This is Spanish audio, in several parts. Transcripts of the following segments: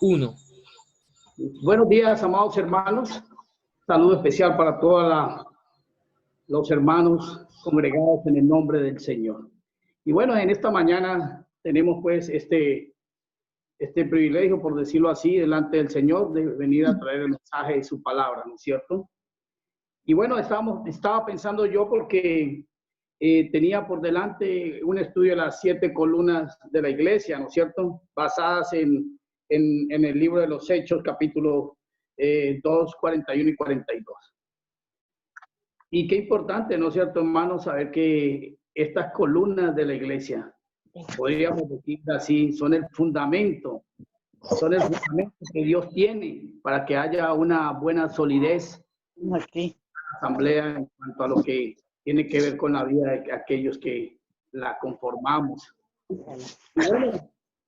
Uno. Buenos días, amados hermanos. Saludo especial para todos los hermanos congregados en el nombre del Señor. Y bueno, en esta mañana tenemos pues este privilegio, por decirlo así, delante del Señor, de venir a traer el mensaje de su palabra, ¿no es cierto? Y bueno, estaba pensando yo porque tenía por delante un estudio de las 7 columnas de la iglesia, ¿no es cierto? Basadas en el libro de los Hechos, capítulo 2, 41 y 42. Y qué importante, ¿no es cierto, hermanos? Saber que estas columnas de la iglesia, podríamos decir así, son el fundamento que Dios tiene para que haya una buena solidez aquí en la asamblea en cuanto a lo que tiene que ver con la vida de aquellos que la conformamos. Bueno,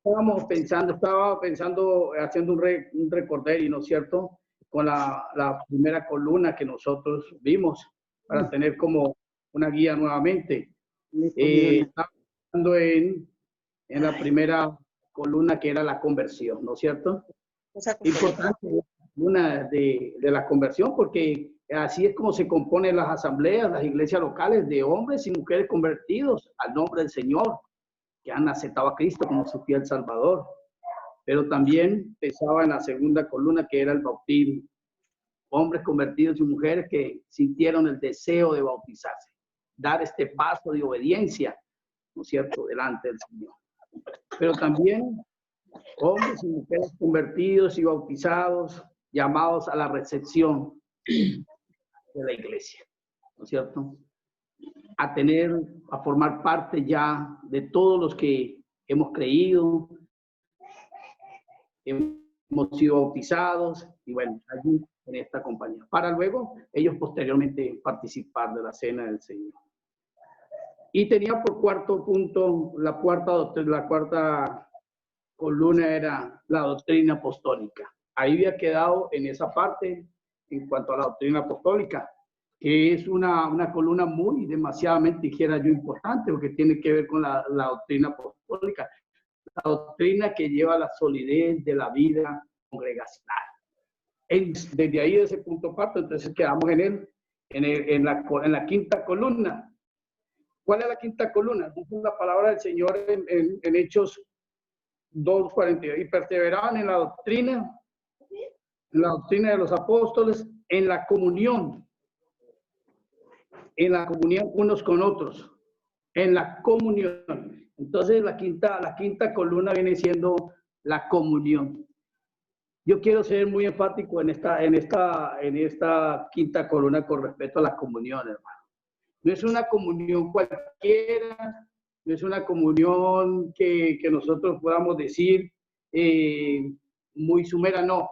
estaba pensando, haciendo un recorderis, ¿no es cierto? Con la primera columna que nosotros vimos para tener como una guía nuevamente. Estaba pensando en la primera columna que era la conversión, ¿no es cierto? Importante una de la conversión, porque así es como se componen las asambleas, las iglesias locales, de hombres y mujeres convertidos al nombre del Señor, que han aceptado a Cristo como su fiel Salvador. Pero también pensaba en la segunda columna, que era el bautismo. Hombres convertidos y mujeres que sintieron el deseo de bautizarse, dar este paso de obediencia, ¿no es cierto?, delante del Señor. Pero también hombres y mujeres convertidos y bautizados, llamados a la recepción de la iglesia, ¿no es cierto? A formar parte ya de todos los que hemos creído, hemos sido bautizados, y bueno, allí en esta compañía, para luego ellos posteriormente participar de la cena del Señor. Y tenía por cuarto punto, la cuarta columna era la doctrina apostólica. Ahí había quedado en esa parte en cuanto a la doctrina apostólica, que es una columna muy demasiadamente, dijera yo, importante, porque tiene que ver con la doctrina apostólica, la doctrina que lleva la solidez de la vida congregacional. Desde ahí, de ese punto parto, entonces quedamos en la quinta columna. ¿Cuál es la quinta columna? Dice la palabra del Señor en Hechos 2:42, y perseveraban en la doctrina de los apóstoles, en la comunión unos con otros, en la comunión. Entonces la quinta columna viene siendo la comunión. Yo quiero ser muy enfático en esta quinta columna con respecto a la comunión, hermano. No es una comunión cualquiera, no es una comunión que nosotros podamos decir muy sumera, no.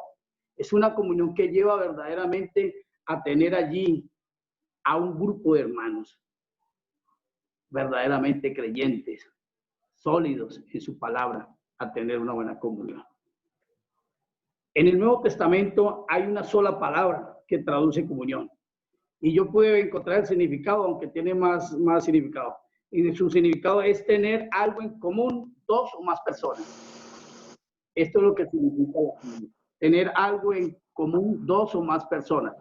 Es una comunión que lleva verdaderamente a tener allí a un grupo de hermanos verdaderamente creyentes, sólidos en su palabra, a tener una buena comunión. En el Nuevo Testamento hay una sola palabra que traduce comunión. Y yo pude encontrar el significado, aunque tiene más significado. Y su significado es tener algo en común, dos o más personas. Esto es lo que significa la comunión. Tener algo en común, dos o más personas.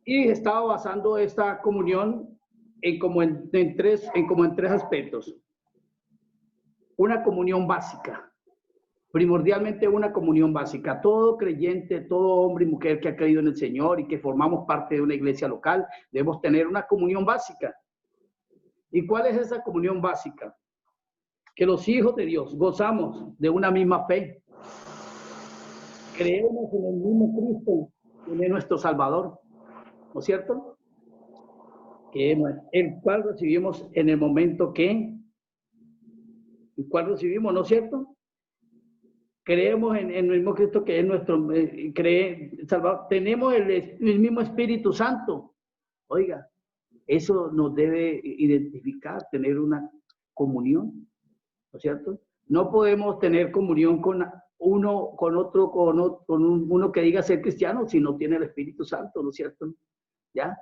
Y estaba basando esta comunión en tres aspectos. Una comunión básica. Primordialmente una comunión básica. Todo creyente, todo hombre y mujer que ha creído en el Señor y que formamos parte de una iglesia local, debemos tener una comunión básica. ¿Y cuál es esa comunión básica? Que los hijos de Dios gozamos de una misma fe. Creemos en el mismo Cristo, que es nuestro Salvador, ¿no es cierto? El cual recibimos en el momento ¿no es cierto? Creemos en el mismo Cristo que es nuestro Salvador. Tenemos el mismo Espíritu Santo. Oiga, eso nos debe identificar, tener una comunión, ¿no es cierto? No podemos tener comunión con uno que diga ser cristiano si no tiene el Espíritu Santo, ¿no es cierto? ¿Ya?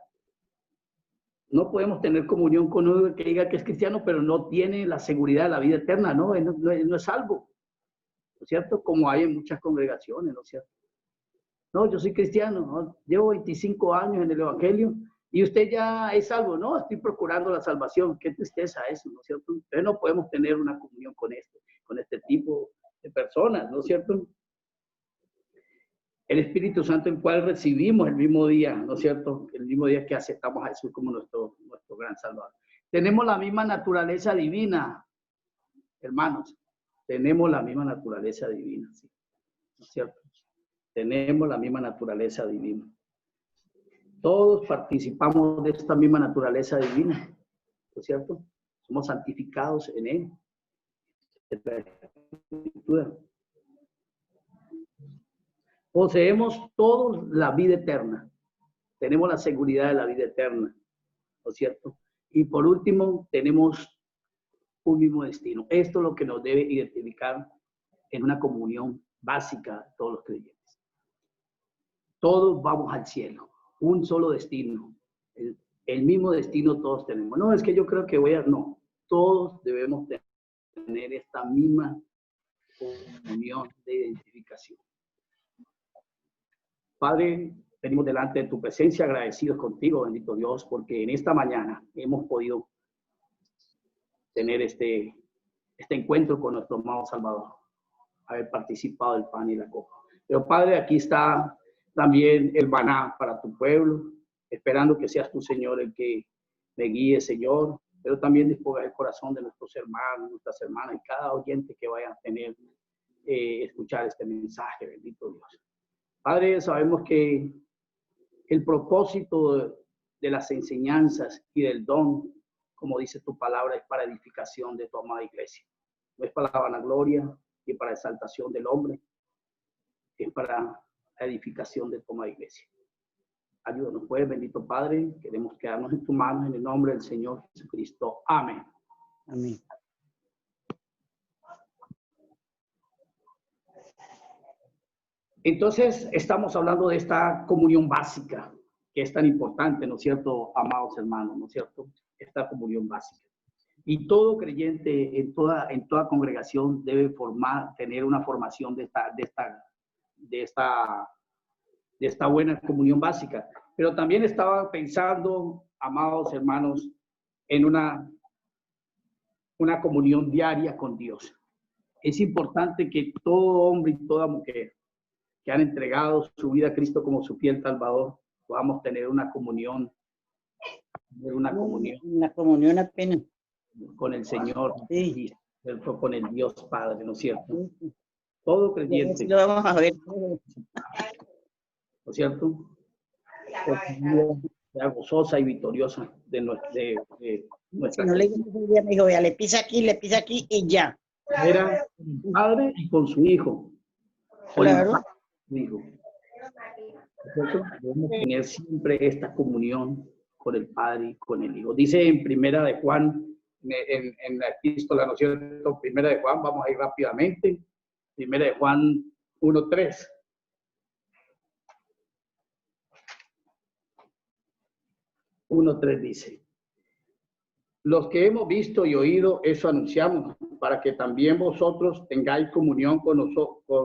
No podemos tener comunión con uno que diga que es cristiano, pero no tiene la seguridad de la vida eterna, ¿no? No es salvo. ¿no es cierto? Como hay en muchas congregaciones, ¿no es cierto? No, yo soy cristiano, ¿no? Llevo 25 años en el Evangelio y usted ya es salvo. No, estoy procurando la salvación. Qué tristeza eso, ¿no es cierto? Entonces no podemos tener una comunión con este tipo de personas, ¿no es cierto? El Espíritu Santo, el cual recibimos el mismo día, ¿no es cierto? El mismo día que aceptamos a Jesús como nuestro gran Salvador. Tenemos la misma naturaleza divina, hermanos. Tenemos la misma naturaleza divina, ¿sí? ¿No es cierto? Tenemos la misma naturaleza divina. Todos participamos de esta misma naturaleza divina, ¿no es cierto? Somos santificados en Él. Poseemos todos la vida eterna. Tenemos la seguridad de la vida eterna, ¿no es cierto? Y por último, tenemos un mismo destino. Esto es lo que nos debe identificar en una comunión básica de todos los creyentes. Todos vamos al cielo, un solo destino, el mismo destino todos tenemos. No, es que yo creo que no, todos debemos tener esta misma comunión de identificación. Padre, venimos delante de tu presencia agradecidos contigo, bendito Dios, porque en esta mañana hemos podido tener este encuentro con nuestro amado Salvador, haber participado del pan y la copa. Pero Padre, aquí está también el maná para tu pueblo, esperando que seas tu Señor el que me guíe, Señor, pero también disponga el corazón de nuestros hermanos, nuestras hermanas y cada oyente que vaya a tener, escuchar este mensaje, bendito Dios. Padre, sabemos que el propósito de las enseñanzas y del don, como dice tu palabra, es para edificación de tu amada iglesia. No es para la vanagloria y para exaltación del hombre, es para la edificación de tu amada iglesia. Ayúdanos, pues, bendito Padre. Queremos quedarnos en tus manos en el nombre del Señor Jesucristo. Amén. Amén. Entonces, estamos hablando de esta comunión básica, que es tan importante, ¿no es cierto, amados hermanos? ¿No es cierto? Esta comunión básica. Y todo creyente en toda congregación debe tener una formación de esta buena comunión básica. Pero también estaba pensando, amados hermanos, en una comunión diaria con Dios. Es importante que todo hombre y toda mujer que han entregado su vida a Cristo como su fiel Salvador, podamos tener una comunión apenas con el Señor, sí. con el Dios Padre, ¿no es cierto? Todo creyente. Lo vamos a ver. ¿No es cierto? Sea gozosa y victoriosa de nuestra si no le me dijo, ya le pisa aquí y ya. Era con su padre y con su hijo. Claro. Hijo. Debemos tener siempre esta comunión con el Padre y con el Hijo. Dice en Primera de Juan, en la epístola, ¿no es cierto? Primera de Juan, vamos a ir rápidamente. Primera de Juan 1:3. Dice: los que hemos visto y oído, eso anunciamos, para que también vosotros tengáis comunión con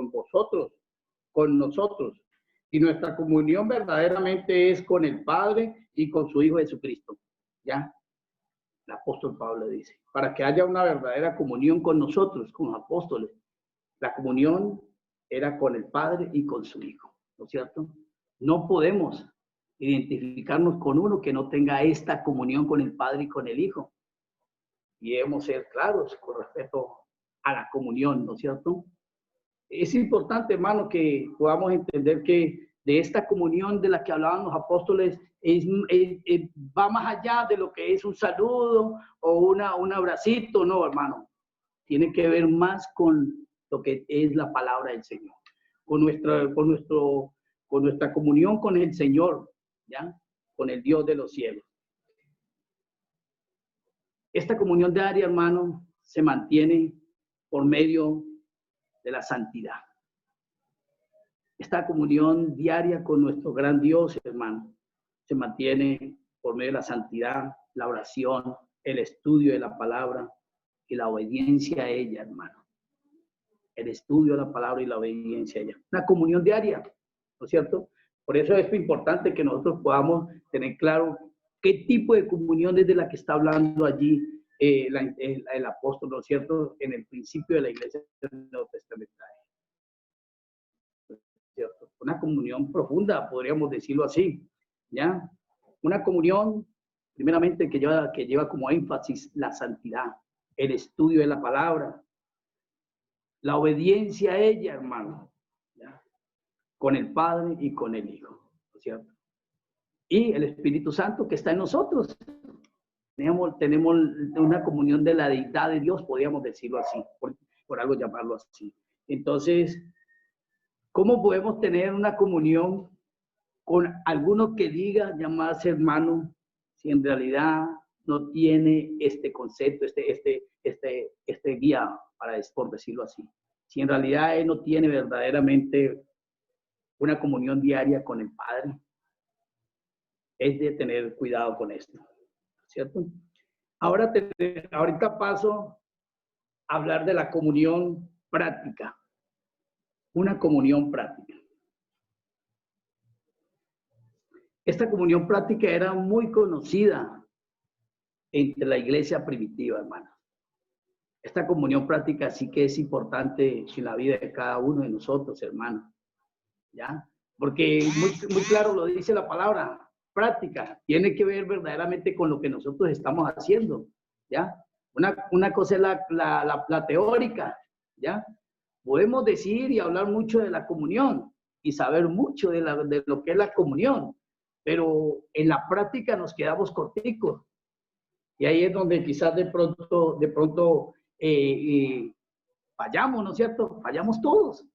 nosotros. Y nuestra comunión verdaderamente es con el Padre y con su Hijo Jesucristo. ¿Ya? El apóstol Pablo dice, para que haya una verdadera comunión con nosotros, con los apóstoles. La comunión era con el Padre y con su Hijo, ¿no es cierto? No podemos identificarnos con uno que no tenga esta comunión con el Padre y con el Hijo. Y debemos ser claros con respecto a la comunión, ¿no es cierto? Es importante, hermano, que podamos entender que de esta comunión de la que hablaban los apóstoles va más allá de lo que es un saludo o un abracito, no, hermano. Tiene que ver más con lo que es la palabra del Señor, con nuestra comunión con el Señor, ¿ya? Con el Dios de los cielos. Esta comunión diaria, hermano, se mantiene por medio de la santidad. Esta comunión diaria con nuestro gran Dios, hermano, se mantiene por medio de la santidad, la oración, el estudio de la palabra y la obediencia a ella, hermano. el estudio de la palabra y la obediencia a ella. Una comunión diaria, ¿no es cierto? Por eso es importante que nosotros podamos tener claro qué tipo de comunión es de la que está hablando allí el apóstol, ¿no es cierto? En el principio de la iglesia neotestamentaria. ¿Cierto? Una comunión profunda, podríamos decirlo así, ¿ya? Una comunión, primeramente, que lleva como énfasis la santidad, el estudio de la palabra, la obediencia a ella, hermano, ¿ya? Con el Padre y con el Hijo, ¿no es cierto? Y el Espíritu Santo que está en nosotros. Tenemos una comunión de la deidad de Dios, podríamos decirlo así, por algo llamarlo así. Entonces, ¿cómo podemos tener una comunión con alguno que diga llamarse hermano si en realidad no tiene este concepto, este guía, por decirlo así? Si en realidad él no tiene verdaderamente una comunión diaria con el Padre, es de tener cuidado con esto, ¿cierto? Ahorita paso a hablar de la comunión práctica, una comunión práctica. Esta comunión práctica era muy conocida entre la iglesia primitiva, hermano. Esta comunión práctica sí que es importante en la vida de cada uno de nosotros, hermano. ¿Ya? Porque muy claro lo dice la palabra, práctica. Tiene que ver verdaderamente con lo que nosotros estamos haciendo. ¿Ya? Una cosa es la teórica. ¿Ya? Podemos decir y hablar mucho de la comunión y saber mucho de lo que es la comunión. Pero en la práctica nos quedamos corticos. Y ahí es donde quizás de pronto fallamos, ¿no es cierto? Fallamos todos.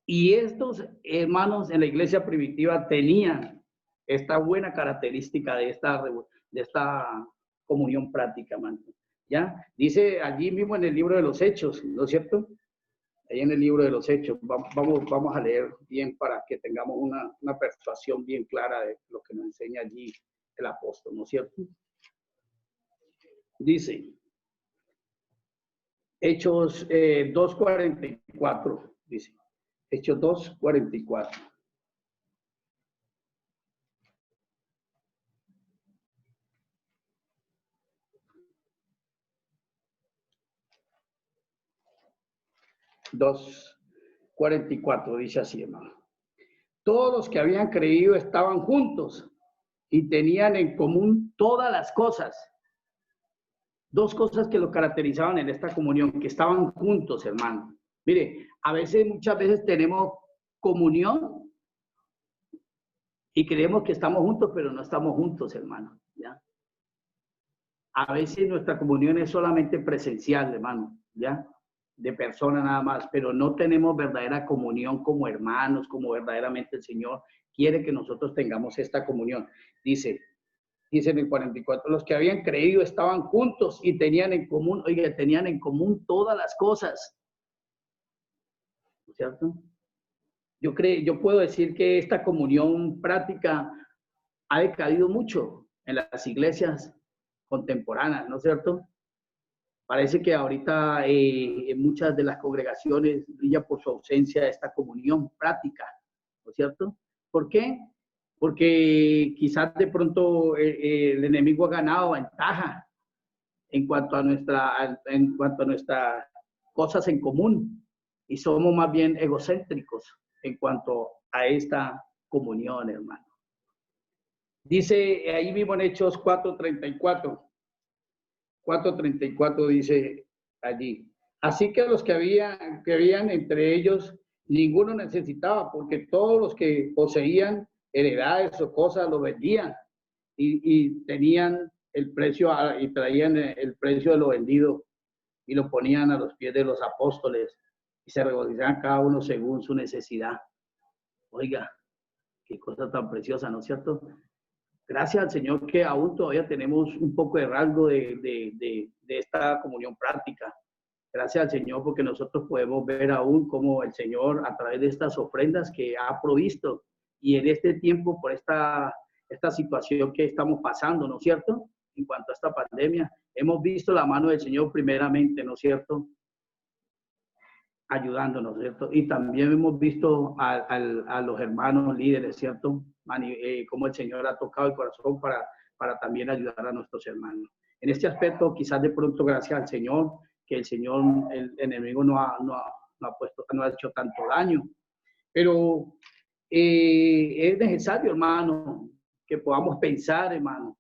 Y estos hermanos en la iglesia primitiva tenían esta buena característica de esta comunión práctica, hermano. ¿Ya? Dice allí mismo en el libro de los Hechos, ¿no es cierto? Ahí en el libro de los Hechos, vamos a leer bien para que tengamos una persuasión bien clara de lo que nos enseña allí el apóstol, ¿no es cierto? Dice, Hechos 2:44, dice, Hechos 2:44. Dos 44 dice así, hermano. Todos los que habían creído estaban juntos y tenían en común todas las cosas. Dos cosas que lo caracterizaban en esta comunión, que estaban juntos, hermano. Mire, muchas veces tenemos comunión y creemos que estamos juntos, pero no estamos juntos, hermano. ¿Ya? A veces nuestra comunión es solamente presencial, hermano, ¿ya? De persona nada más, pero no tenemos verdadera comunión como hermanos, como verdaderamente el Señor quiere que nosotros tengamos esta comunión. Dice en el 44, los que habían creído estaban juntos y tenían en común, oiga, tenían en común todas las cosas. ¿Cierto? Yo puedo decir que esta comunión práctica ha decaído mucho en las iglesias contemporáneas, ¿no es cierto? Parece que ahorita en muchas de las congregaciones brilla por su ausencia esta comunión práctica, ¿no es cierto? ¿Por qué? Porque quizás de pronto el enemigo ha ganado ventaja en cuanto a nuestras cosas en común y somos más bien egocéntricos en cuanto a esta comunión, hermano. Dice ahí mismo en Hechos 4:34 dice allí. Así que los que habían entre ellos, ninguno necesitaba, porque todos los que poseían heredades o cosas lo vendían y tenían el precio y traían el precio de lo vendido y lo ponían a los pies de los apóstoles y se regocijaban cada uno según su necesidad. Oiga, qué cosa tan preciosa, ¿no es cierto? Gracias al Señor que aún todavía tenemos un poco de rasgo de esta comunión práctica. Gracias al Señor porque nosotros podemos ver aún cómo el Señor a través de estas ofrendas que ha provisto y en este tiempo por esta situación que estamos pasando, ¿no es cierto? En cuanto a esta pandemia, hemos visto la mano del Señor primeramente, ¿no es cierto? ayudándonos, ¿cierto? Y también hemos visto a los hermanos líderes, ¿cierto? Cómo el Señor ha tocado el corazón para también ayudar a nuestros hermanos. En este aspecto, quizás de pronto, gracias al Señor, que el Señor, el enemigo no ha hecho tanto daño. Pero es necesario, hermano, que podamos pensar, hermano,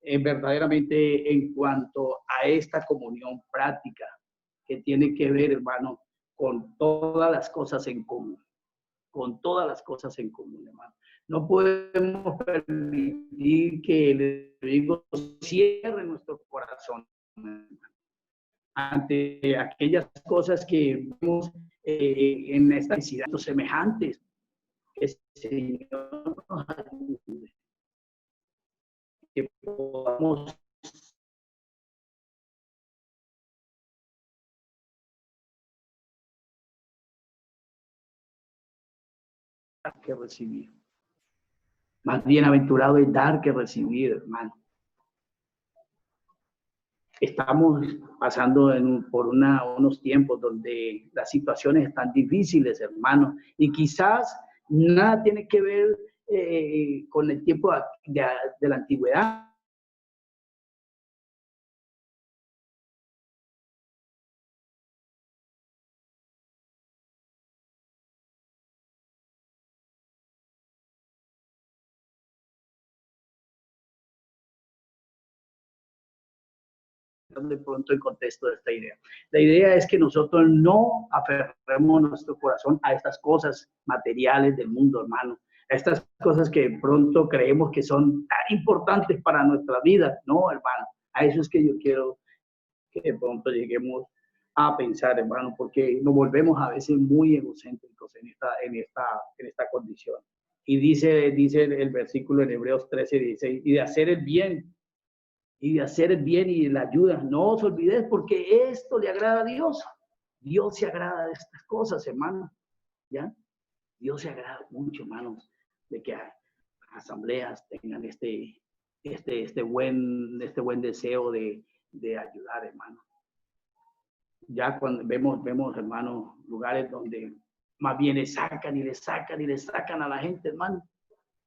verdaderamente en cuanto a esta comunión práctica que tiene que ver, hermano, con todas las cosas en común, con todas las cosas en común, hermano. No podemos permitir que el enemigo cierre nuestro corazón, hermano, ante aquellas cosas que vemos en esta necesidad semejantes. Que el Señor nos ayude, que podamos dar que recibir. Más bienaventurado es dar que recibir, hermano. Estamos pasando por unos tiempos donde las situaciones están difíciles, hermano, y quizás nada tiene que ver con el tiempo de la antigüedad. De pronto el contexto de esta idea. La idea es que nosotros no aferremos nuestro corazón a estas cosas materiales del mundo, hermano, a estas cosas que de pronto creemos que son tan importantes para nuestra vida, no, hermano. A eso es que yo quiero que de pronto lleguemos a pensar, hermano, porque nos volvemos a veces muy egocéntricos en esta condición. Y dice el versículo en Hebreos 13:16, y de hacer el bien y de la ayuda. No os olvidéis, porque esto le agrada a Dios. Dios se agrada de estas cosas, hermano. ¿Ya? Dios se agrada mucho, hermanos, de que asambleas tengan este buen deseo de ayudar, hermano. Ya cuando vemos, hermano, lugares donde más bien le sacan a la gente, hermano.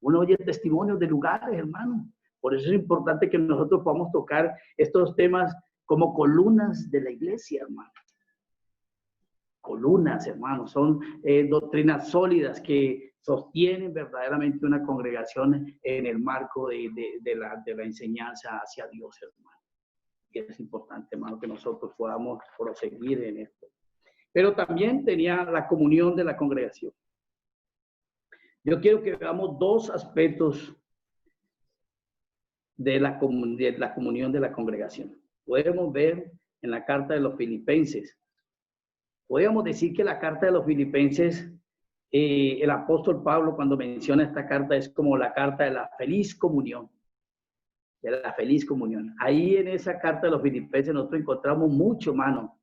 Uno oye testimonios de lugares, hermano. Por eso es importante que nosotros podamos tocar estos temas como columnas de la iglesia, hermano. Columnas, hermano, son doctrinas sólidas que sostienen verdaderamente una congregación en el marco de la enseñanza hacia Dios, hermano. Y es importante, hermano, que nosotros podamos proseguir en esto. Pero también tenía la comunión de la congregación. Yo quiero que veamos dos aspectos de la comunión de la congregación. Podemos ver en la carta de los Filipenses. Podríamos decir que la carta de los Filipenses, el apóstol Pablo cuando menciona esta carta es como la carta de la feliz comunión. De la feliz comunión. Ahí en esa carta de los Filipenses nosotros encontramos mucho, hermano,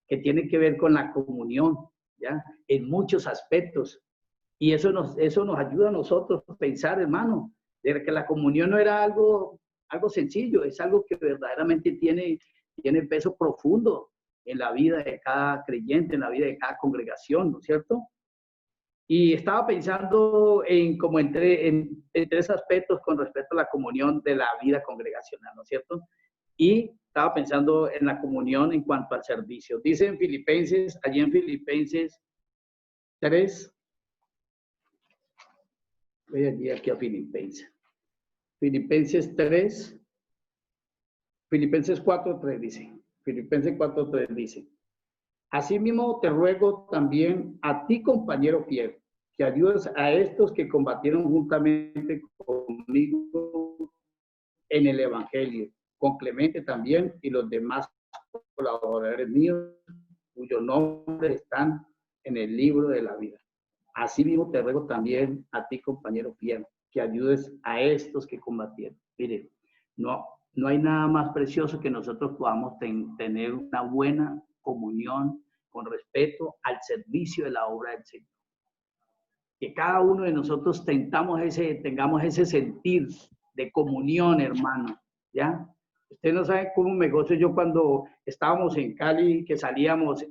que tiene que ver con la comunión, ¿ya? En muchos aspectos. Y eso nos ayuda a nosotros a pensar, hermano, de que la comunión no era algo sencillo, es algo que verdaderamente tiene peso profundo en la vida de cada creyente, en la vida de cada congregación, ¿no es cierto? Y estaba pensando en tres aspectos con respecto a la comunión de la vida congregacional, ¿no es cierto? Y estaba pensando en la comunión en cuanto al servicio. Dice en Filipenses, allí en Filipenses 3, voy allí aquí a Filipenses. Filipenses 3, Filipenses 4:3 dice. Filipenses 4:3 dice. Asimismo te ruego también a ti, compañero fiel, que ayudes a estos que combatieron juntamente conmigo en el Evangelio, con Clemente también y los demás colaboradores míos, cuyos nombres están en el libro de la vida. Asimismo te ruego también a ti, compañero fiel, que ayudes a estos que combatieron. Mire, no hay nada más precioso que nosotros podamos tener una buena comunión con respeto al servicio de la obra del Señor. Que cada uno de nosotros tengamos ese sentir de comunión, hermano, ¿ya? Usted no sabe cómo me gozo yo cuando estábamos en Cali, que salíamos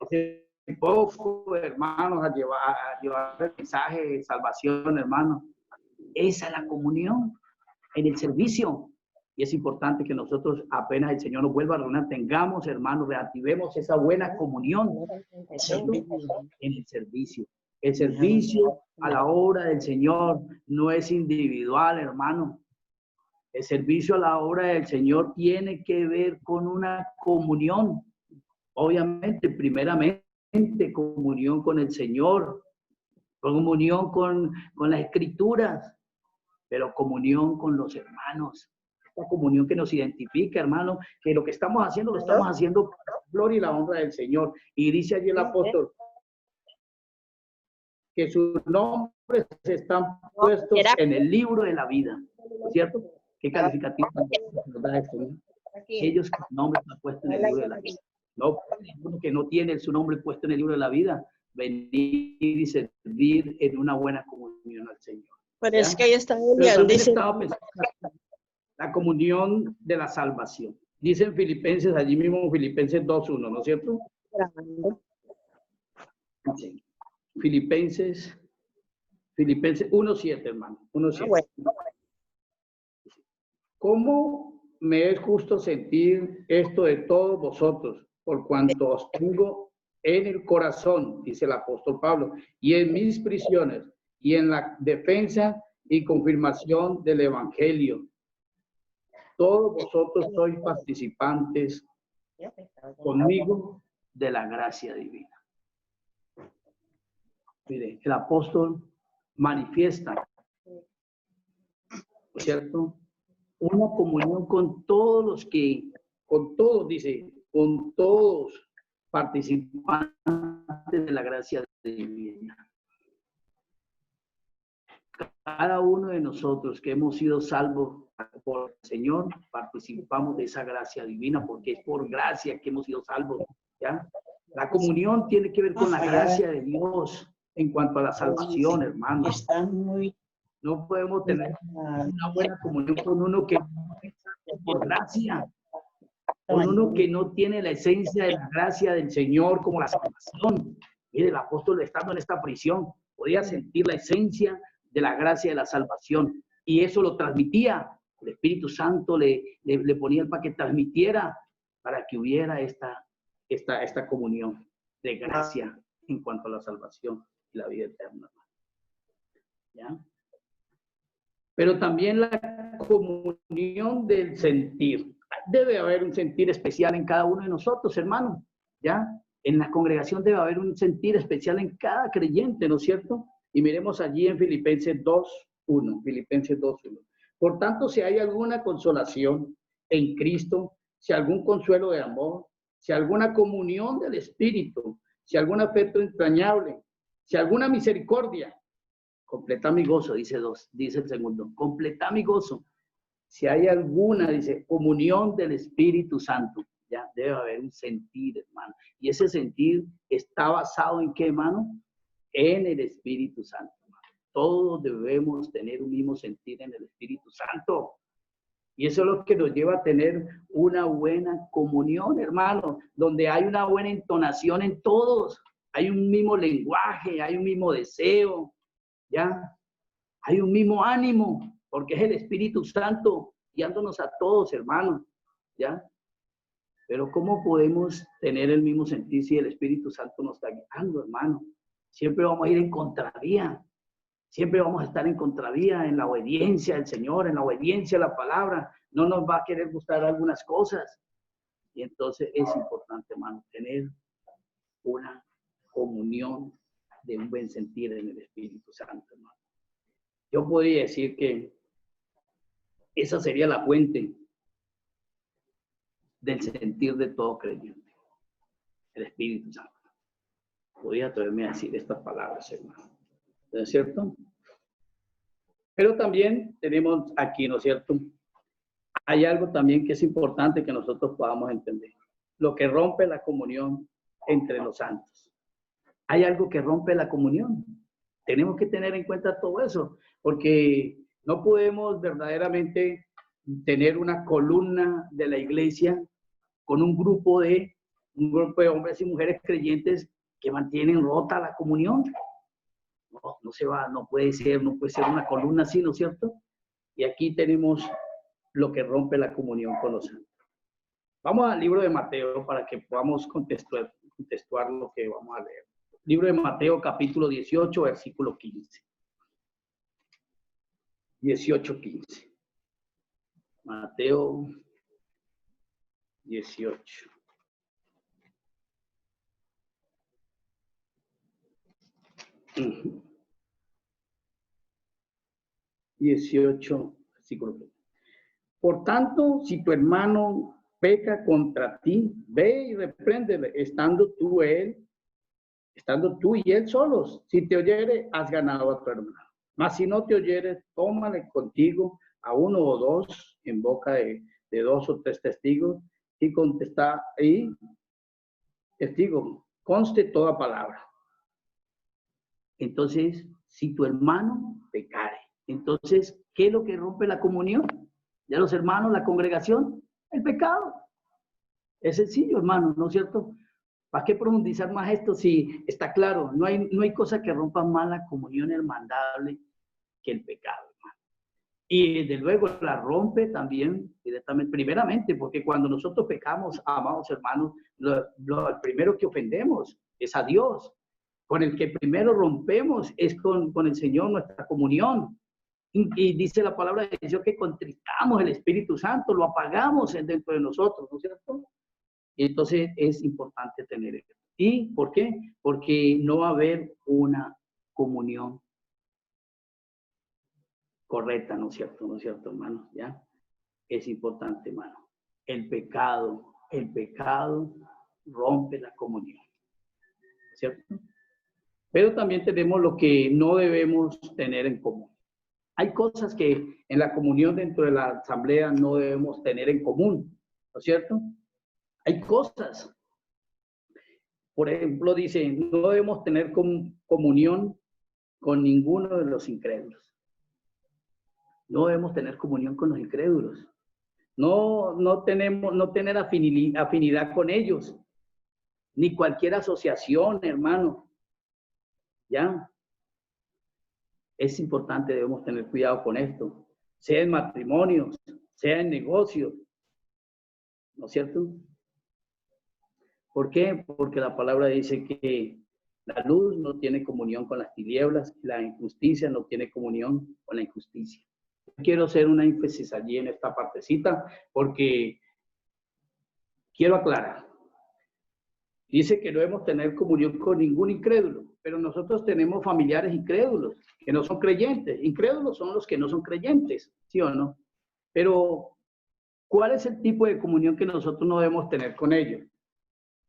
hace poco, hermanos, a llevar el mensaje de salvación, hermano. Esa es la comunión en el servicio. Y es importante que nosotros, apenas el Señor nos vuelva a reunir, tengamos, hermanos, reactivemos esa buena comunión en el servicio. El servicio a la obra del Señor no es individual, hermano. El servicio a la obra del Señor tiene que ver con una comunión. Obviamente, primeramente, comunión con el Señor, comunión con las Escrituras, pero comunión con los hermanos. Esta comunión que nos identifica, hermano, que lo que estamos haciendo, lo estamos haciendo para la gloria y la honra del Señor. Y dice allí el apóstol que sus nombres están puestos en el libro de la vida, ¿cierto? ¿Qué calificativo nos da esto? Aquellos que su nombre está puesto en el libro de la vida. No, uno que no tiene su nombre puesto en el libro de la vida, venir y servir en una buena comunión al Señor. Pero es que ahí está dice la comunión de la salvación. Dice en Filipenses, allí mismo Filipenses 2.1, ¿no es cierto? Sí. Filipenses 1.7, hermano. 1.7. Bueno. ¿Cómo me es justo sentir esto de todos vosotros, por cuanto os tengo en el corazón, dice el apóstol Pablo, y en mis prisiones, y en la defensa y confirmación del evangelio? Todos vosotros sois participantes conmigo de la gracia divina. Mire, el apóstol manifiesta, ¿cierto?, una comunión con todos los que, con todos, dice, con todos participantes de la gracia divina. Cada uno de nosotros que hemos sido salvos por el Señor, participamos de esa gracia divina, porque es por gracia que hemos sido salvos, ¿ya? La comunión tiene que ver con la gracia de Dios en cuanto a la salvación, hermano. No podemos tener una buena comunión con uno que por gracia, con uno que no tiene la esencia de la gracia del Señor como la salvación. Mire, el apóstol, estando en esta prisión, podía sentir la esencia de la gracia de la salvación, y eso lo transmitía. El Espíritu Santo le ponía para que transmitiera, para que hubiera esta comunión de gracia en cuanto a la salvación y la vida eterna. ¿Ya? Pero también la comunión del sentir. Debe haber un sentir especial en cada uno de nosotros, hermano. ¿Ya? En la congregación debe haber un sentir especial en cada creyente, ¿no es cierto? Y miremos allí en Filipenses 2.1. Filipenses 2.1. Por tanto, si hay alguna consolación en Cristo, si algún consuelo de amor, si alguna comunión del Espíritu, si algún afecto entrañable, si alguna misericordia, completa mi gozo, dice el segundo, completa mi gozo. Si hay alguna, dice, comunión del Espíritu Santo, ya debe haber un sentir, hermano. Y ese sentir está basado en qué, hermano? En el Espíritu Santo, hermano. Todos debemos tener un mismo sentir en el Espíritu Santo. Y eso es lo que nos lleva a tener una buena comunión, hermano, donde hay una buena entonación en todos. Hay un mismo lenguaje, hay un mismo deseo, ¿ya? Hay un mismo ánimo, porque es el Espíritu Santo guiándonos a todos, hermanos, ¿ya? Pero ¿cómo podemos tener el mismo sentir si el Espíritu Santo nos está guiando, hermano? Siempre vamos a ir en contravía. Siempre vamos a estar en contravía en la obediencia al Señor, en la obediencia a la palabra. No nos va a querer gustar algunas cosas. Y entonces es importante, hermano, tener una comunión de un buen sentir en el Espíritu Santo, hermano. Yo podría decir que esa sería la fuente del sentir de todo creyente, el Espíritu Santo. Podría atreverme a decir estas palabras, hermano. ¿No es cierto? Pero también tenemos aquí, ¿no es cierto? Hay algo también que es importante que nosotros podamos entender. Lo que rompe la comunión entre los santos. Hay algo que rompe la comunión. Tenemos que tener en cuenta todo eso, porque no podemos verdaderamente tener una columna de la iglesia con un grupo de hombres y mujeres creyentes que mantienen rota la comunión. No se va, no puede ser una columna así, ¿no es cierto? Y aquí tenemos lo que rompe la comunión con los santos. Vamos al libro de Mateo para que podamos contextuar lo que vamos a leer. Libro de Mateo, capítulo 18, versículo 15. 18, 15. Mateo 18. Uh-huh. 18, versículo 15. Por tanto, si tu hermano peca contra ti, ve y repréndele, estando tú y él solos. Si te oyere, has ganado a tu hermano. Mas si no te oyere, tómale contigo a uno o dos en boca de dos o tres testigos y testigo, conste toda palabra. Entonces, si tu hermano pecare, entonces, ¿qué es lo que rompe la comunión? Ya los hermanos, la congregación, el pecado. Es sencillo, hermano, ¿no es cierto? ¿Para qué profundizar más esto si está claro? No hay cosa que rompa más la comunión hermandable que el pecado, hermano. Y desde luego la rompe también directamente, primeramente, porque cuando nosotros pecamos, amados hermanos, lo primero que ofendemos es a Dios. Con el que primero rompemos es con el Señor, nuestra comunión. Y dice la palabra de Dios que contristamos el Espíritu Santo, lo apagamos dentro de nosotros, ¿no es cierto? Y entonces es importante tener esto. ¿Y por qué? Porque no va a haber una comunión correcta, ¿no es cierto? ¿No es cierto, hermano? ¿Ya? Es importante, hermano. El pecado rompe la comunión, ¿cierto? Pero también tenemos lo que no debemos tener en común. Hay cosas que en la comunión dentro de la asamblea no debemos tener en común, ¿no es cierto? Hay cosas. Por ejemplo, dice, no debemos tener comunión con ninguno de los incrédulos. No debemos tener comunión con los incrédulos. No tener afinidad con ellos. Ni cualquier asociación, hermano. ¿Ya? Es importante, debemos tener cuidado con esto. Sea en matrimonios, sea en negocios. ¿No es cierto? ¿Por qué? Porque la palabra dice que la luz no tiene comunión con las tinieblas, la injusticia no tiene comunión con la injusticia. Quiero hacer una énfasis allí en esta partecita porque quiero aclarar. Dice que no debemos tener comunión con ningún incrédulo, pero nosotros tenemos familiares incrédulos que no son creyentes. Incrédulos son los que no son creyentes, ¿sí o no? Pero, ¿cuál es el tipo de comunión que nosotros no debemos tener con ellos?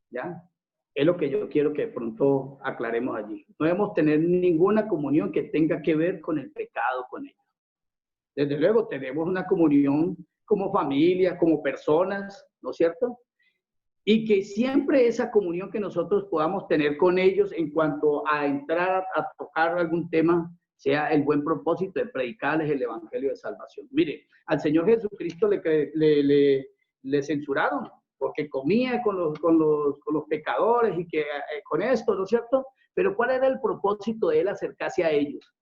¿Ya? Es lo que yo quiero que de pronto aclaremos allí. No debemos tener ninguna comunión que tenga que ver con el pecado con ellos. Desde luego tenemos una comunión como familia, como personas, ¿no es cierto? Y que siempre esa comunión que nosotros podamos tener con ellos en cuanto a entrar a tocar algún tema, sea el buen propósito de predicarles el evangelio de salvación. Mire, al Señor Jesucristo le censuraron porque comía con los pecadores y que con esto, ¿no es cierto? Pero ¿cuál era el propósito de él acercarse a ellos?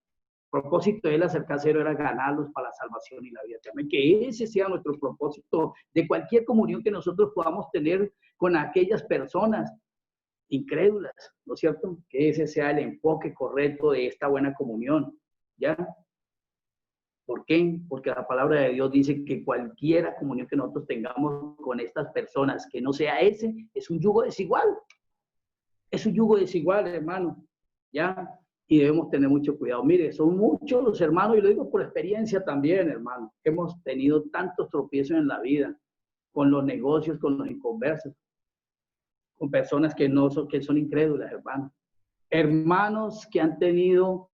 El propósito de él acercarse era ganarlos para la salvación y la vida eterna. Que ese sea nuestro propósito de cualquier comunión que nosotros podamos tener con aquellas personas incrédulas, ¿no es cierto? Que ese sea el enfoque correcto de esta buena comunión, ¿ya? ¿Por qué? Porque la palabra de Dios dice que cualquier comunión que nosotros tengamos con estas personas, que no sea ese, es un yugo desigual. Es un yugo desigual, hermano, ¿ya? Y debemos tener mucho cuidado. Mire, son muchos los hermanos, y lo digo por experiencia también, hermano, que hemos tenido tantos tropiezos en la vida, con los negocios, con los inconversos, con personas que son incrédulas, hermano. Hermanos que han tenido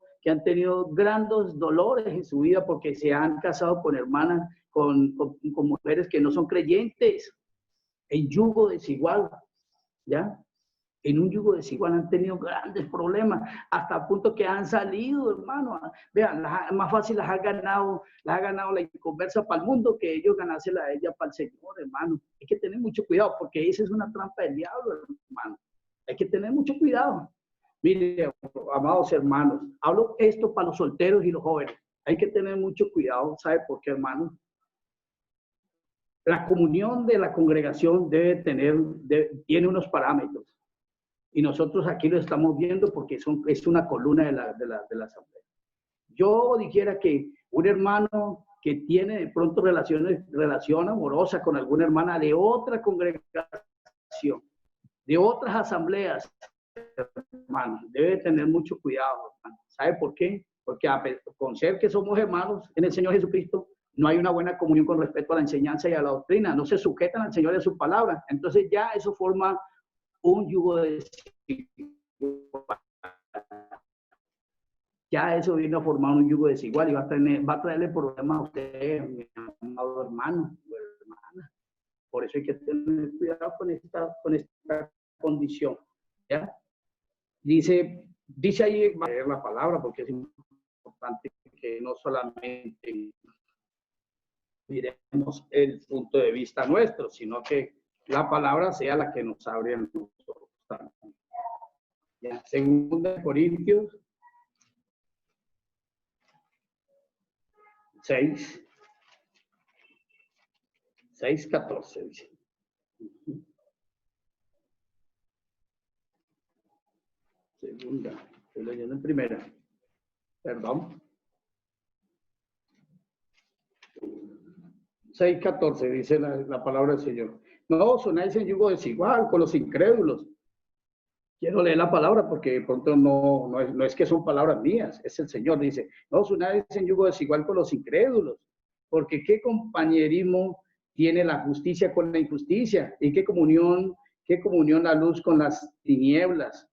grandes dolores en su vida porque se han casado con hermanas, con mujeres que no son creyentes, en yugo desigual, ¿ya? en un yugo desigual han tenido grandes problemas, hasta el punto que han salido, hermano. Vean, más fácil las ha ganado la inconversa para el mundo que ellos ganársela a ella para el Señor, hermano. Hay que tener mucho cuidado, porque esa es una trampa del diablo, hermano. Hay que tener mucho cuidado. Mire, amados hermanos, hablo esto para los solteros y los jóvenes. Hay que tener mucho cuidado. ¿Sabe por qué, hermano? La comunión de la congregación tiene unos parámetros. Y nosotros aquí lo estamos viendo porque es una columna de la asamblea. Yo dijera que un hermano que tiene de pronto relación amorosa con alguna hermana de otra congregación, de otras asambleas, hermano, debe tener mucho cuidado, hermano. ¿Sabe por qué? Porque con ser que somos hermanos en el Señor Jesucristo, no hay una buena comunión con respecto a la enseñanza y a la doctrina. No se sujetan al Señor y a su palabra. Entonces ya eso forma un yugo de desigual. Ya eso vino a formar un yugo desigual y va a traerle problemas a usted, mi amado hermano o hermana. Por eso hay que tener cuidado con esta condición. ¿Ya? Dice ahí, va a leer la palabra porque es importante que no solamente miremos el punto de vista nuestro, sino que la palabra sea la que nos abre a nosotros también. Ya, 2 Corintios 6:14 dice. Segunda, estoy leyendo en primera. Perdón. 6:14 dice la palabra del Señor. No os unáis en yugo desigual con los incrédulos. Quiero leer la palabra porque de pronto no es que son palabras mías, es el Señor. Dice, no os unáis en yugo desigual con los incrédulos, porque ¿qué compañerismo tiene la justicia con la injusticia? ¿Y qué comunión la luz con las tinieblas?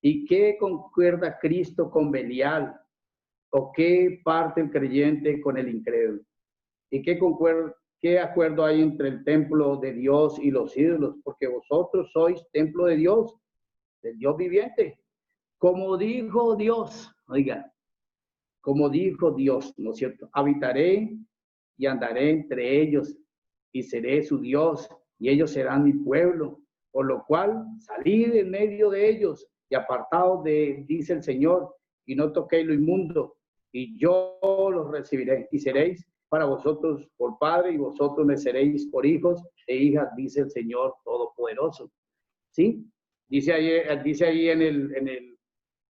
¿Y qué concuerda Cristo con Belial? ¿O qué parte el creyente con el incrédulo? ¿Y qué acuerdo hay entre el templo de Dios y los ídolos? Porque vosotros sois templo de Dios, del Dios viviente. Como dijo Dios, oiga, como dijo Dios, ¿no es cierto? Habitaré y andaré entre ellos y seré su Dios y ellos serán mi pueblo. Por lo cual, salid en medio de ellos y apartados dice el Señor, y no toquéis lo inmundo, y yo los recibiré y seréis para vosotros por padre y vosotros me seréis por hijos e hijas, dice el Señor Todopoderoso. ¿Sí? Dice ahí en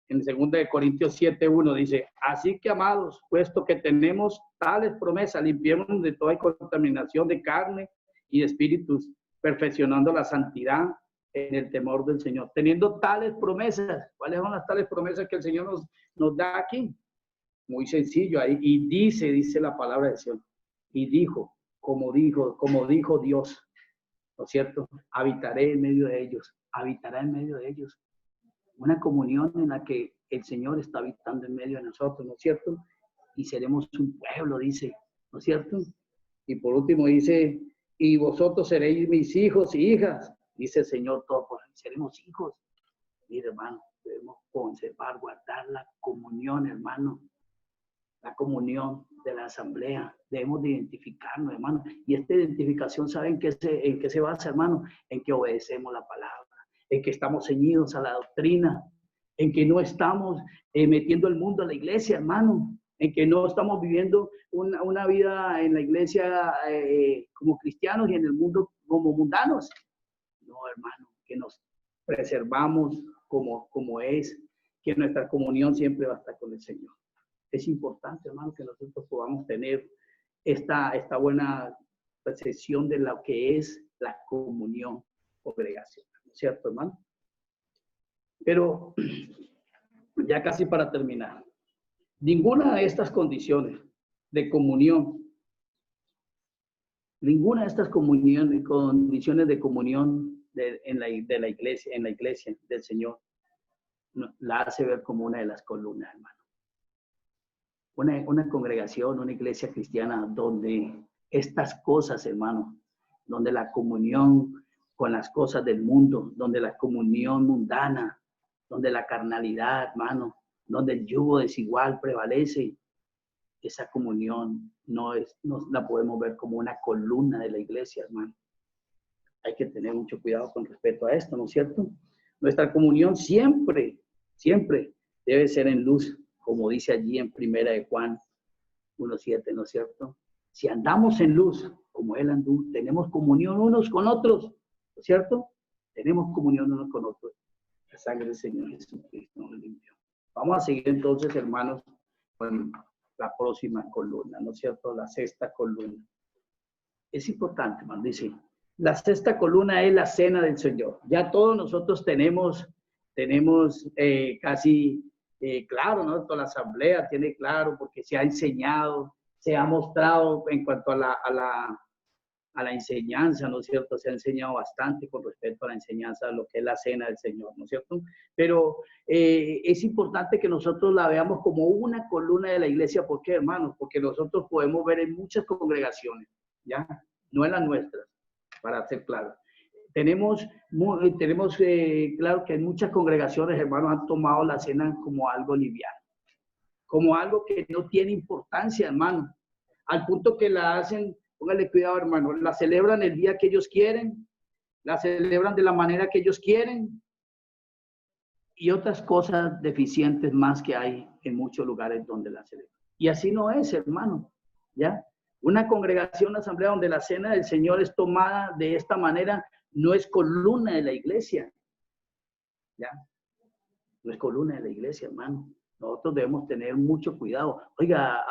2 Corintios 7:1, dice, así que amados, puesto que tenemos tales promesas, limpiémonos de toda contaminación de carne y de espíritus, perfeccionando la santidad en el temor del Señor. Teniendo tales promesas, ¿cuáles son las tales promesas que el Señor nos da aquí? Muy sencillo ahí, y dice la palabra de Dios, y dijo, como dijo Dios, ¿no es cierto? Habitaré en medio de ellos, habitará en medio de ellos. Una comunión en la que el Señor está habitando en medio de nosotros, ¿no es cierto? Y seremos un pueblo, dice, ¿no es cierto? Y por último dice, y vosotros seréis mis hijos y hijas, dice el Señor Todopoderoso, seremos hijos. Mire, hermano, debemos conservar, guardar la comunión, hermano, la comunión de la asamblea. Debemos de identificarnos, hermano. Y esta identificación, ¿saben en qué se basa, hermano? En que obedecemos la palabra, en que estamos ceñidos a la doctrina, en que no estamos metiendo el mundo a la iglesia, hermano, en que no estamos viviendo una vida en la iglesia como cristianos y en el mundo como mundanos. No, hermano, que nos preservamos como es, que nuestra comunión siempre va a estar con el Señor. Es importante, hermano, que nosotros podamos tener esta buena percepción de lo que es la comunión congregacional, ¿no es cierto, hermano? Pero ya casi para terminar, ninguna de estas condiciones de comunión, ninguna de estas condiciones de comunión de la iglesia del Señor, la hace ver como una de las columnas, hermano. Una congregación, una iglesia cristiana donde estas cosas, hermano, donde la comunión con las cosas del mundo, donde la comunión mundana, donde la carnalidad, hermano, donde el yugo desigual prevalece. Esa comunión no la podemos ver como una columna de la iglesia, hermano. Hay que tener mucho cuidado con respecto a esto, ¿no es cierto? Nuestra comunión siempre, siempre debe ser en luz, como dice allí en 1 de Juan 1:7, ¿no es cierto? Si andamos en luz, como Él andó, tenemos comunión unos con otros, ¿no es cierto? Tenemos comunión unos con otros. La sangre del Señor Jesucristo nos limpió. Vamos a seguir entonces, hermanos, con la próxima columna, ¿no es cierto? La sexta columna. Es importante, hermano, dice, la sexta columna es la cena del Señor. Ya todos nosotros tenemos casi claro, ¿no? Toda la asamblea tiene claro porque se ha enseñado, se ha mostrado en cuanto a la enseñanza, ¿no es cierto? Se ha enseñado bastante con respecto a la enseñanza de lo que es la cena del Señor, ¿no es cierto? Pero es importante que nosotros la veamos como una columna de la iglesia. ¿Por qué, hermanos? Porque nosotros podemos ver en muchas congregaciones, ¿ya? No en las nuestras, para ser claro. Tenemos claro que en muchas congregaciones, hermanos, han tomado la cena como algo liviano, como algo que no tiene importancia, hermano, al punto que la hacen, póngale cuidado, hermano, la celebran el día que ellos quieren, la celebran de la manera que ellos quieren y otras cosas deficientes más que hay en muchos lugares donde la celebran. Y así no es, hermano, ¿ya? Una congregación, una asamblea donde la cena del Señor es tomada de esta manera, no es columna de la iglesia, ¿ya? No es columna de la iglesia, hermano. Nosotros debemos tener mucho cuidado. Oiga,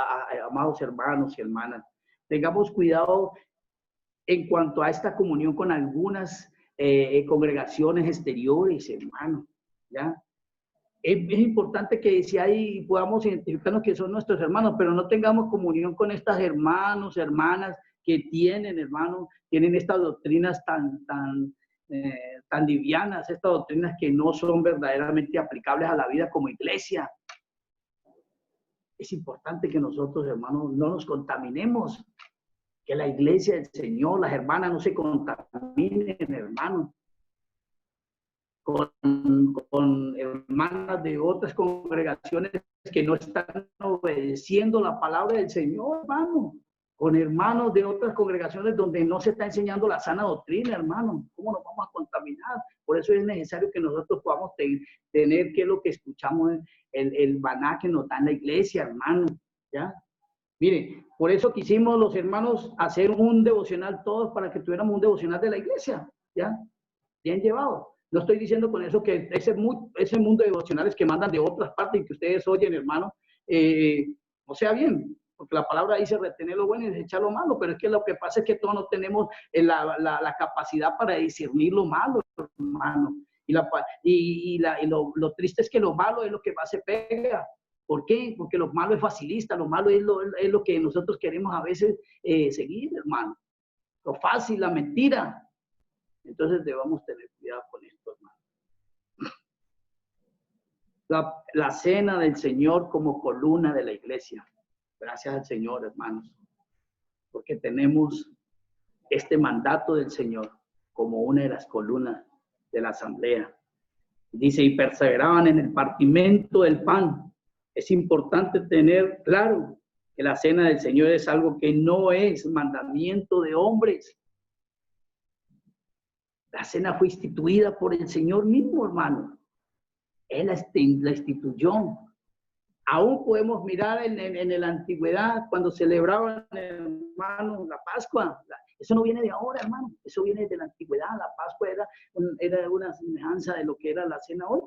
amados hermanos y hermanas, tengamos cuidado en cuanto a esta comunión con algunas congregaciones exteriores, hermano, ¿ya? Es importante que si hay, podamos identificarnos que son nuestros hermanos, pero no tengamos comunión con estas hermanos, hermanas que tienen, hermanos, tienen estas doctrinas tan livianas, estas doctrinas que no son verdaderamente aplicables a la vida como iglesia. Es importante que nosotros, hermanos, no nos contaminemos, que la iglesia del Señor, las hermanas no se contaminen, hermanos, con hermanas de otras congregaciones que no están obedeciendo la palabra del Señor, hermano, con hermanos de otras congregaciones donde no se está enseñando la sana doctrina, hermano. ¿Cómo nos vamos a contaminar? Por eso es necesario que nosotros podamos tener que lo que escuchamos, el maná que nos da en la iglesia, hermano, ¿ya? Mire, por eso quisimos los hermanos hacer un devocional todos para que tuviéramos un devocional de la iglesia, ¿ya? Bien llevado. No estoy diciendo con eso que ese mundo de devocionales que mandan de otras partes y que ustedes oyen, hermano, no sea bien, porque la palabra dice retener lo bueno y desechar lo malo, pero es que lo que pasa es que todos no tenemos la capacidad para discernir lo malo, hermano. Y lo triste es que lo malo es lo que más se pega. ¿Por qué? Porque lo malo es facilista, lo malo es lo que nosotros queremos a veces seguir, hermano. Lo fácil, la mentira. Entonces debemos tener cuidado con esto, hermano. La cena del Señor como columna de la iglesia. Gracias al Señor, hermanos, porque tenemos este mandato del Señor como una de las columnas de la asamblea. Dice, y perseveraban en el partimiento del pan. Es importante tener claro que la cena del Señor es algo que no es mandamiento de hombres. La cena fue instituida por el Señor mismo, hermano. Él la instituyó. Aún podemos mirar en la antigüedad, cuando celebraban, hermano, la Pascua. Eso no viene de ahora, hermano. Eso viene de la antigüedad. La Pascua era una semejanza de lo que era la cena hoy,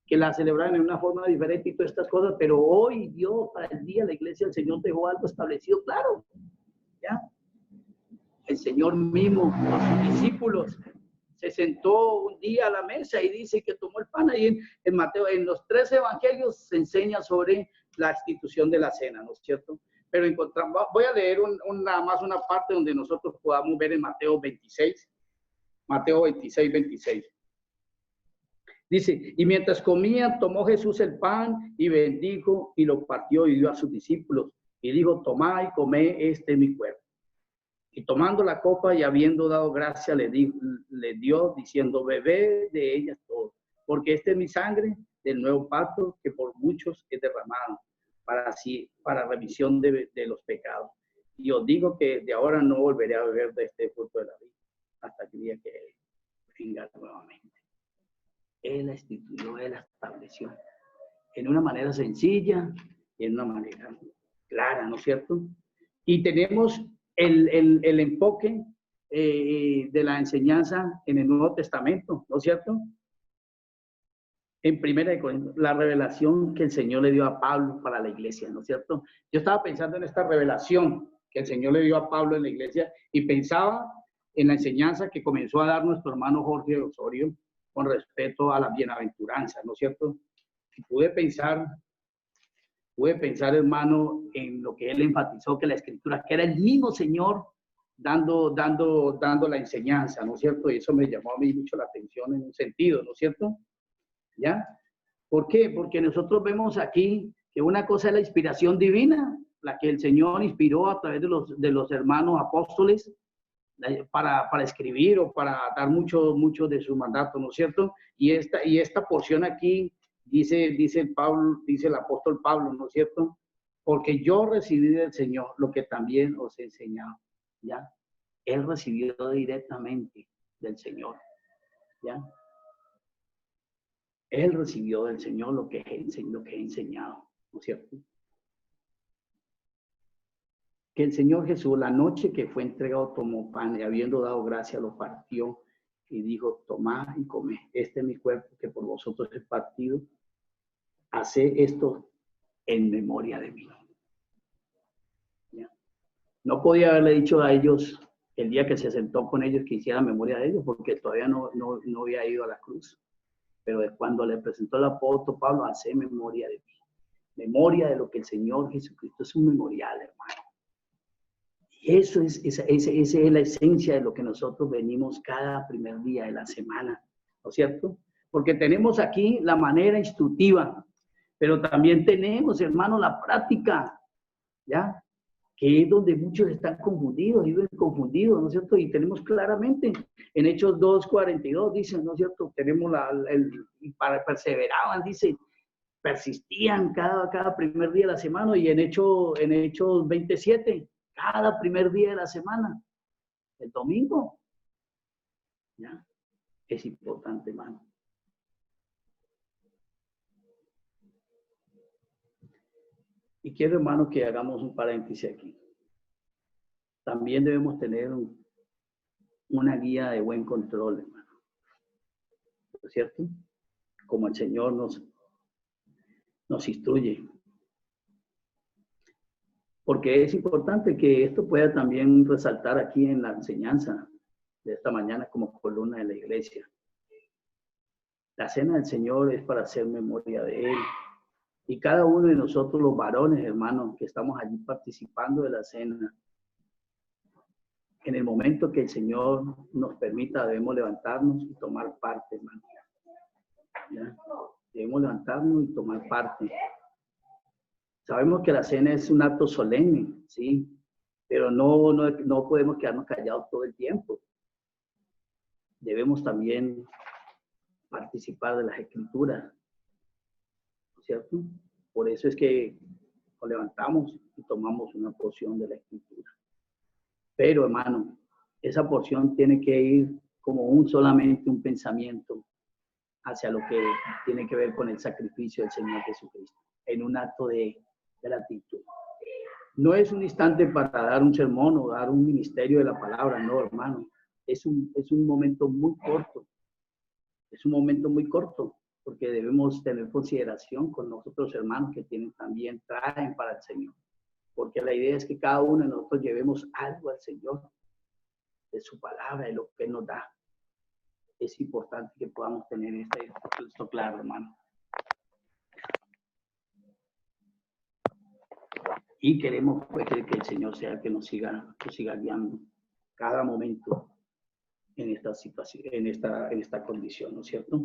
que la celebraban en una forma diferente y todas estas cosas. Pero hoy Dios, para el día, la iglesia del Señor dejó algo establecido claro. ¿Ya? El Señor mismo, con sus discípulos, se sentó un día a la mesa y dice que tomó el pan. Ahí en Mateo, en los 13 evangelios se enseña sobre la institución de la cena, ¿no es cierto? Pero voy a leer nada más una parte donde nosotros podamos ver en Mateo 26. Mateo 26, 26. Dice, y mientras comían, tomó Jesús el pan y bendijo y lo partió y dio a sus discípulos. Y dijo, tomad y comed, este es mi cuerpo. Y tomando la copa y habiendo dado gracia, le dio, diciendo, bebed de ella todo, porque esta es mi sangre del nuevo pacto, que por muchos es derramado, para remisión de los pecados. Y os digo que de ahora no volveré a beber de este fruto de la vida, hasta el día que Él venga nuevamente. Él la instituyó, Él la estableció, en una manera sencilla y en una manera clara, ¿no es cierto? Y tenemos el enfoque de la enseñanza en el Nuevo Testamento, ¿no es cierto? En Primera de Corintios, la revelación que el Señor le dio a Pablo para la iglesia, ¿no es cierto? Yo estaba pensando en esta revelación que el Señor le dio a Pablo en la iglesia y pensaba en la enseñanza que comenzó a dar nuestro hermano Jorge Osorio con respecto a la bienaventuranza, ¿no es cierto? Y pude pensar, hermano, en lo que él enfatizó, que la Escritura, que era el mismo Señor dando la enseñanza, ¿no es cierto? Y eso me llamó a mí mucho la atención en un sentido, ¿no es cierto? ¿Ya? ¿Por qué? Porque nosotros vemos aquí que una cosa es la inspiración divina, la que el Señor inspiró a través de los hermanos apóstoles para escribir o para dar mucho de su mandato, ¿no es cierto? Y esta porción aquí dice el apóstol Pablo, ¿no es cierto? Porque yo recibí del Señor lo que también os he enseñado, ¿ya? Él recibió directamente del Señor, ¿ya? Él recibió del Señor lo que he enseñado, ¿no es cierto? Que el Señor Jesús, la noche que fue entregado, tomó pan y habiendo dado gracia, lo partió y dijo, tomad y comed, este es mi cuerpo que por vosotros es partido, haced esto en memoria de mí. ¿Ya? No podía haberle dicho a ellos el día que se sentó con ellos que hiciera memoria de ellos, porque todavía no había ido a la cruz. Pero cuando le presentó el apóstol Pablo, hace memoria de mí. Memoria de lo que el Señor Jesucristo es un memorial, hermano. Y esa es la esencia de lo que nosotros venimos cada primer día de la semana, ¿no es cierto? Porque tenemos aquí la manera instructiva, pero también tenemos, hermano, la práctica, ¿ya? Que es donde muchos están confundidos, viven confundidos, ¿no es cierto? Y tenemos claramente, en Hechos 2:42 dicen, ¿no es cierto? Tenemos para perseveraban, dice, persistían cada primer día de la semana, y en Hechos 27, cada primer día de la semana, el domingo, ¿ya? Es importante, hermano. Y quiero, hermano, que hagamos un paréntesis aquí. También debemos tener una guía de buen control, hermano. ¿No es cierto? Como el Señor nos instruye. Porque es importante que esto pueda también resaltar aquí en la enseñanza de esta mañana como columna de la iglesia. La cena del Señor es para hacer memoria de Él. Y cada uno de nosotros, los varones, hermanos, que estamos allí participando de la cena, en el momento que el Señor nos permita, debemos levantarnos y tomar parte, hermano. ¿Ya? Debemos levantarnos y tomar parte. Sabemos que la cena es un acto solemne, ¿sí? Pero no podemos quedarnos callados todo el tiempo. Debemos también participar de las escrituras, ¿no es cierto? Por eso es que nos levantamos y tomamos una porción de la escritura. Pero, hermano, esa porción tiene que ir como solamente un pensamiento hacia lo que tiene que ver con el sacrificio del Señor Jesucristo, en un acto de gratitud. No es un instante para dar un sermón o dar un ministerio de la palabra, no, hermano. Es un momento muy corto. Es un momento muy corto, porque debemos tener consideración con nosotros, hermanos, que traen para el Señor. Porque la idea es que cada uno de nosotros llevemos algo al Señor, de su palabra, de lo que Él nos da. Es importante que podamos tener esto claro, hermano. Y queremos pues, que el Señor sea el que nos siga guiando cada momento en esta situación, en esta condición, ¿no es cierto?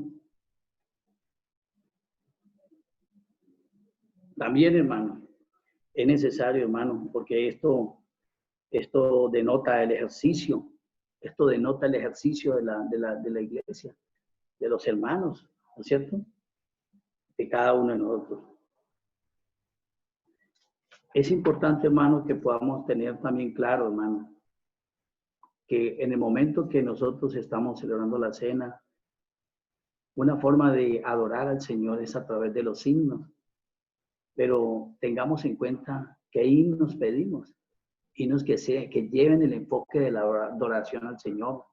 También, hermano, es necesario, hermano, porque esto Esto denota el ejercicio. Esto denota el ejercicio de la iglesia, de los hermanos, ¿no es cierto? De cada uno de nosotros. Es importante, hermano, que podamos tener también claro, hermano, que en el momento que nosotros estamos celebrando la cena, una forma de adorar al Señor es a través de los himnos. Pero tengamos en cuenta que himnos pedimos, himnos que lleven el enfoque de la adoración al Señor.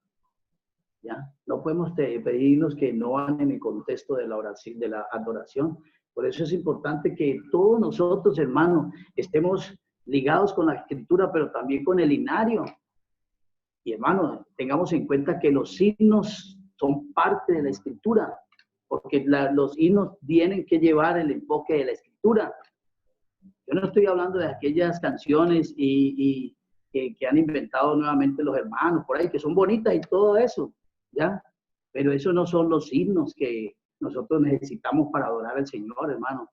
¿Ya? No podemos pedir himnos que no van en el contexto de la oración, de la adoración. Por eso es importante que todos nosotros, hermanos, estemos ligados con la Escritura, pero también con el himnario. Y hermanos, tengamos en cuenta que los himnos son parte de la Escritura, porque los himnos tienen que llevar el enfoque de la Escritura. Yo no estoy hablando de aquellas canciones que han inventado nuevamente los hermanos por ahí, que son bonitas y todo eso, ¿ya? Pero esos no son los himnos que nosotros necesitamos para adorar al Señor, hermano.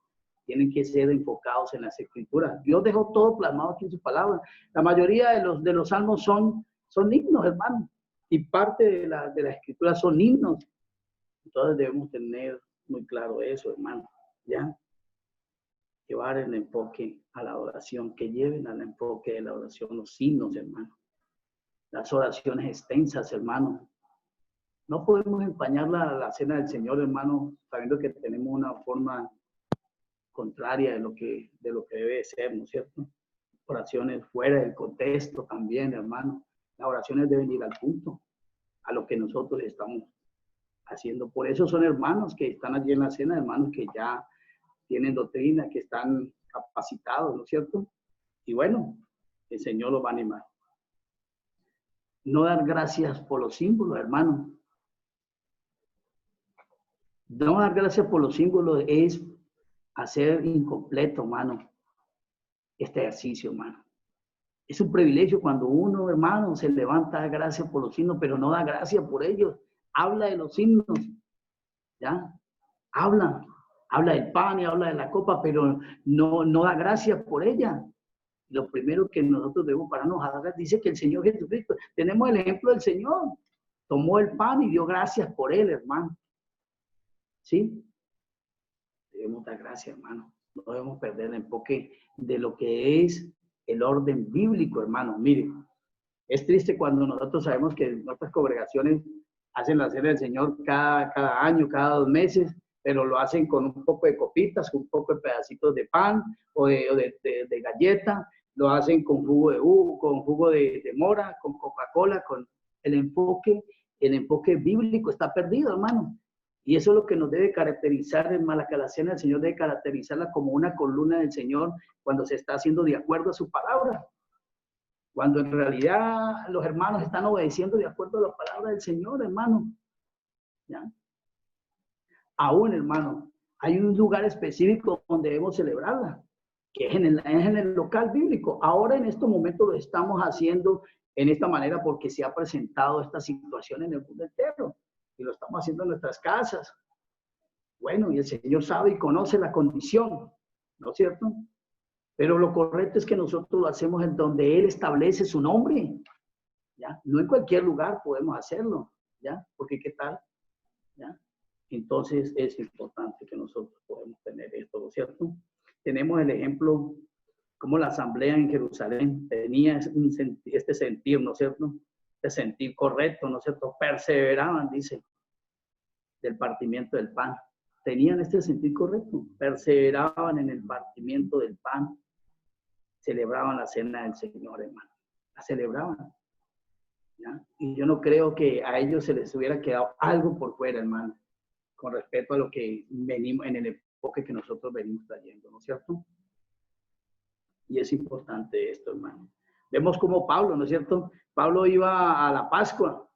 Tienen que ser enfocados en las Escrituras. Dios dejó todo plasmado aquí en su palabra. La mayoría de los salmos son himnos, hermano. Y parte de la Escritura son himnos. Entonces debemos tener muy claro eso, hermano, ¿ya? Llevar el enfoque a la oración, que lleven al enfoque de la oración los himnos, hermano. Las oraciones extensas, hermano. No podemos empañar la cena del Señor, hermano, sabiendo que tenemos una forma contraria de lo que debe ser, ¿no es cierto? Oraciones fuera del contexto también, hermano. Las oraciones deben ir al punto, a lo que nosotros estamos haciendo. Por eso son hermanos que están allí en la cena, hermanos que ya tienen doctrina, que están capacitados, ¿no es cierto? Y bueno, el Señor los va a animar. No dar gracias por los símbolos, hermano. No dar gracias por los símbolos es hacer incompleto, hermano, este ejercicio, hermano. Es un privilegio cuando uno, hermano, se levanta a dar gracias por los signos, pero no da gracias por ellos. Habla de los signos, ¿ya? Habla del pan y habla de la copa, pero no da gracias por ella. Lo primero que nosotros debemos pararnos a dar, dice que el Señor Jesucristo, tenemos el ejemplo del Señor, tomó el pan y dio gracias por él, hermano. ¿Sí? Debemos dar gracias, hermano. No debemos perder el enfoque de lo que es el orden bíblico, hermano. Miren, es triste cuando nosotros sabemos que nuestras congregaciones hacen la cena del Señor cada año, cada 2 meses, pero lo hacen con un poco de copitas, con un poco de pedacitos de pan o de galleta, lo hacen con jugo de uva, con jugo de mora, con Coca-Cola, con el enfoque bíblico está perdido, hermano. Y eso es lo que nos debe caracterizar, hermano, que la cena del Señor debe caracterizarla como una columna del Señor cuando se está haciendo de acuerdo a su palabra. Cuando en realidad los hermanos están obedeciendo de acuerdo a la palabra del Señor, hermano. ¿Ya? Aún, hermano, hay un lugar específico donde debemos celebrarla, que es en el local bíblico. Ahora en estos momentos lo estamos haciendo en esta manera porque se ha presentado esta situación en el mundo entero. Y lo estamos haciendo en nuestras casas. Bueno, y el Señor sabe y conoce la condición, ¿no es cierto? Pero lo correcto es que nosotros lo hacemos en donde Él establece su nombre, ¿ya? No en cualquier lugar podemos hacerlo, ¿ya? Porque ¿qué tal? ¿Ya? Entonces es importante que nosotros podamos tener esto, ¿no es cierto? Tenemos el ejemplo como la asamblea en Jerusalén tenía este sentir, ¿no es cierto? Este sentir correcto, ¿no es cierto? Perseveraban, dice, del partimiento del pan. Tenían este sentir correcto, perseveraban en el partimiento del pan, celebraban la cena del Señor, hermano. La celebraban. ¿Ya? Y yo no creo que a ellos se les hubiera quedado algo por fuera, hermano, con respecto a lo que venimos, en el enfoque que nosotros venimos trayendo, ¿no es cierto? Y es importante esto, hermano. Vemos como Pablo, ¿no es cierto? Pablo iba a la Pascua,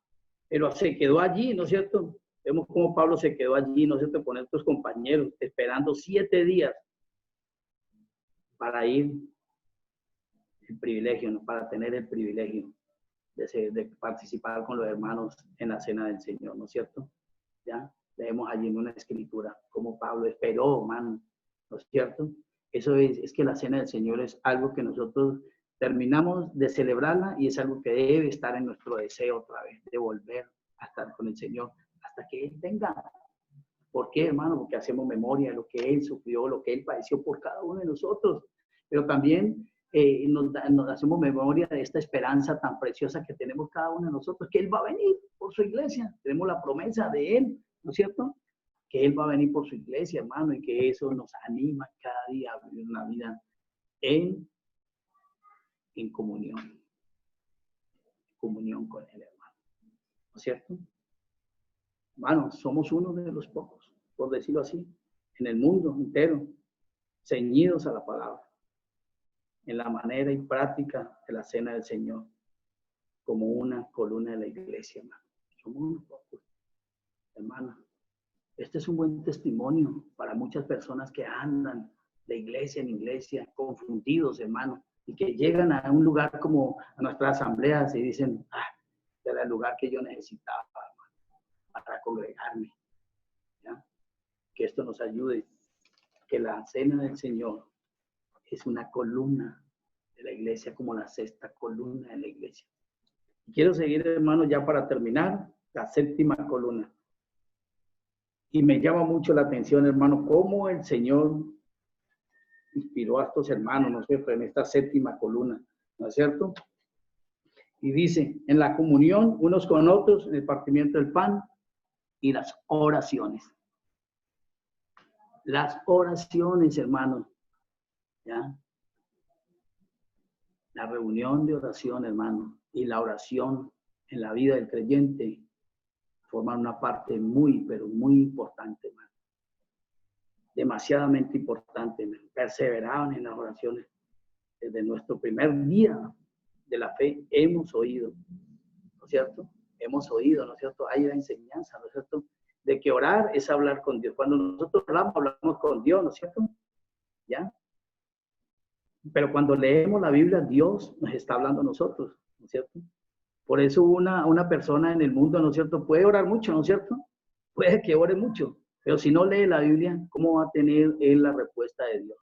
pero se quedó allí, ¿no es cierto? Vemos cómo Pablo se quedó allí, ¿no es cierto? Con estos compañeros, esperando 7 días para ir el privilegio, ¿no? Para tener el privilegio de participar con los hermanos en la cena del Señor, ¿no es cierto? Ya leemos allí en una escritura cómo Pablo esperó, hermano, ¿no es cierto? Eso es que la cena del Señor es algo que nosotros terminamos de celebrarla y es algo que debe estar en nuestro deseo otra vez, de volver a estar con el Señor hasta que Él venga. ¿Por qué, hermano? Porque hacemos memoria de lo que Él sufrió, lo que Él padeció por cada uno de nosotros, pero también nos hacemos memoria de esta esperanza tan preciosa que tenemos cada uno de nosotros, que Él va a venir por su iglesia. Tenemos la promesa de Él, ¿no es cierto? Que Él va a venir por su iglesia, hermano, y que eso nos anima cada día a vivir una vida en comunión con Él, hermano, ¿no es cierto? Hermano, somos uno de los pocos, por decirlo así, en el mundo entero, ceñidos a la palabra, en la manera y práctica de la cena del Señor, como una columna de la iglesia, hermano. Somos unos pocos, hermano. Este es un buen testimonio para muchas personas que andan de iglesia en iglesia, confundidos, hermano, y que llegan a un lugar como a nuestras asambleas y dicen, este era el lugar que yo necesitaba, hermano, para congregarme. ¿Ya? Que esto nos ayude, que la cena del Señor es una columna de la iglesia, como la sexta columna de la iglesia. Y quiero seguir, hermano, ya para terminar, la séptima columna. Y me llama mucho la atención, hermano, cómo el Señor inspiró a estos hermanos, ¿no es cierto?, en esta séptima columna, ¿no es cierto? Y dice, en la comunión unos con otros, en el partimiento del pan y las oraciones. Las oraciones, hermano, ¿ya? La reunión de oración, hermano, y la oración en la vida del creyente forman una parte muy, pero muy importante, hermano. Demasiadamente importante, hermano. Perseveraban en las oraciones. Desde nuestro primer día de la fe hemos oído, ¿no es cierto? Hemos oído, ¿no es cierto? Hay la enseñanza, ¿no es cierto? De que orar es hablar con Dios. Cuando nosotros hablamos con Dios, ¿no es cierto? ¿Ya? Pero cuando leemos la Biblia, Dios nos está hablando a nosotros, ¿no es cierto? Por eso una persona en el mundo, ¿no es cierto?, puede orar mucho, ¿no es cierto? Puede que ore mucho, pero si no lee la Biblia, ¿cómo va a tener él la respuesta de Dios?